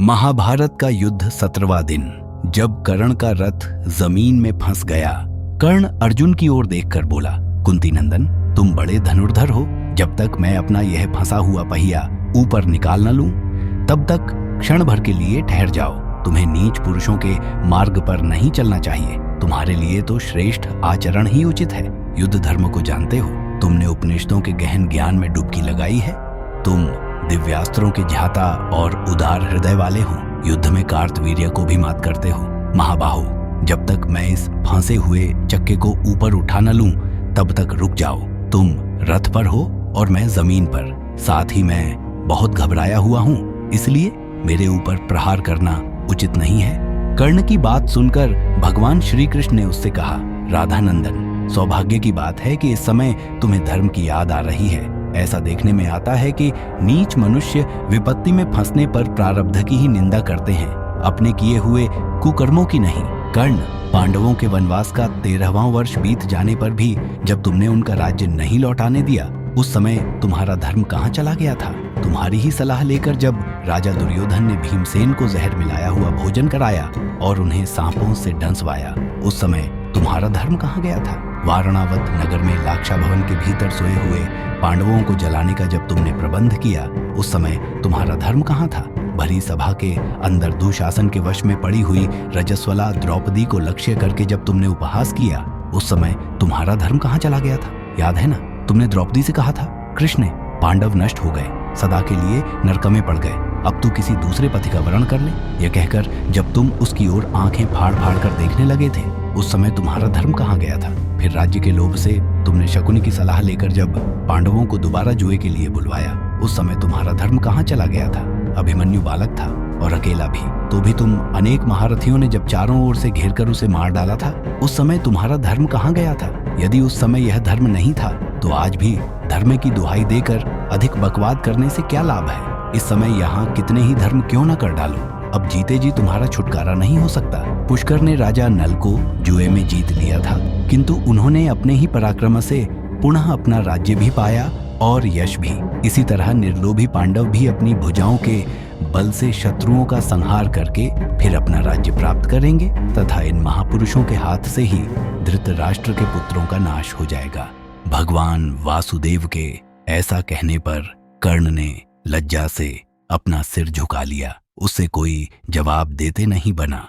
महाभारत का युद्ध 17वां दिन। जब कर्ण का रथ जमीन में फंस गया, कर्ण अर्जुन की ओर देखकर बोला, कुंती नंदन, तुम बड़े धनुर्धर हो। जब तक मैं अपना यह फंसा हुआ पहिया ऊपर निकाल न लूं, तब तक क्षण भर के लिए ठहर जाओ। तुम्हें नीच पुरुषों के मार्ग पर नहीं चलना चाहिए। तुम्हारे लिए तो श्रेष्ठ आचरण ही उचित है। युद्ध धर्म को जानते हो। तुमने उपनिषदों के गहन ज्ञान में डुबकी लगाई है। तुम दिव्यास्त्रों के झाता और उदार हृदय वाले हो। युद्ध में कार्तवीर्य को भी मात करते हो। महाबाहो, जब तक मैं इस फंसे हुए चक्के को ऊपर उठा न लूं, तब तक रुक जाओ। तुम रथ पर हो और मैं जमीन पर। साथ ही मैं बहुत घबराया हुआ हूं, इसलिए मेरे ऊपर प्रहार करना उचित नहीं है। कर्ण की बात सुनकर भगवान श्री कृष्ण ने उससे कहा, राधा नंदन, सौभाग्य की बात है कि इस समय तुम्हें धर्म की याद आ रही है। ऐसा देखने में आता है कि नीच मनुष्य विपत्ति में फंसने पर प्रारब्ध की ही निंदा करते हैं, अपने किए हुए कुकर्मों की नहीं। कर्ण, पांडवों के वनवास का 13वां वर्ष बीत जाने पर भी जब तुमने उनका राज्य नहीं लौटाने दिया, उस समय तुम्हारा धर्म कहाँ चला गया था? तुम्हारी ही सलाह लेकर जब राजा दुर्योधन ने भीमसेन को जहर मिलाया हुआ भोजन कराया और उन्हें सांपों से डंसवाया, उस समय तुम्हारा धर्म कहाँ गया था? वारणावत नगर में लाक्षा भवन के भीतर सोए हुए पांडवों को जलाने का जब तुमने प्रबंध किया, उस समय तुम्हारा धर्म कहाँ था? भरी सभा के अंदर दुशासन के वश में पड़ी हुई रजस्वला द्रौपदी को लक्ष्य करके जब तुमने उपहास किया, उस समय तुम्हारा धर्म कहाँ चला गया था? याद है ना, तुमने द्रौपदी से कहा था, कृष्ण, पांडव नष्ट हो गए, सदा के लिए नरक में पड़ गए, अब तू किसी दूसरे पति का वर्ण कर ले। यह कहकर जब तुम उसकी ओर आंखें फाड़ फाड़ कर देखने लगे थे, उस समय तुम्हारा धर्म कहाँ गया था? फिर राज्य के लोभ से तुमने शकुनी की सलाह लेकर जब पांडवों को दोबारा जुए के लिए बुलवाया, उस समय तुम्हारा धर्म कहाँ चला गया था? अभिमन्यु बालक था और अकेला भी, तो भी तुम अनेक महारथियों ने जब चारों ओर से घेर कर उसे मार डाला था, उस समय तुम्हारा धर्म कहाँ गया था? यदि उस समय यह धर्म नहीं था, तो आज भी धर्म की दुहाई देकर अधिक बकवाद करने से क्या लाभ है? इस समय यहाँ कितने ही धर्म क्यों न कर डालो, अब जीते जी तुम्हारा छुटकारा नहीं हो सकता। पुष्कर ने राजा नल को जुए में जीत लिया था, किंतु उन्होंने अपने ही पराक्रम से पुनः अपना राज्य भी पाया और यश भी। इसी तरह निर्लोभी पांडव भी अपनी भुजाओं के बल से शत्रुओं का संहार करके फिर अपना राज्य प्राप्त करेंगे तथा इन महापुरुषों के हाथ से ही धृतराष्ट्र के पुत्रों का नाश हो जाएगा। भगवान वासुदेव के ऐसा कहने पर कर्ण ने लज्जा से अपना सिर झुका लिया। उससे कोई जवाब देते नहीं बना।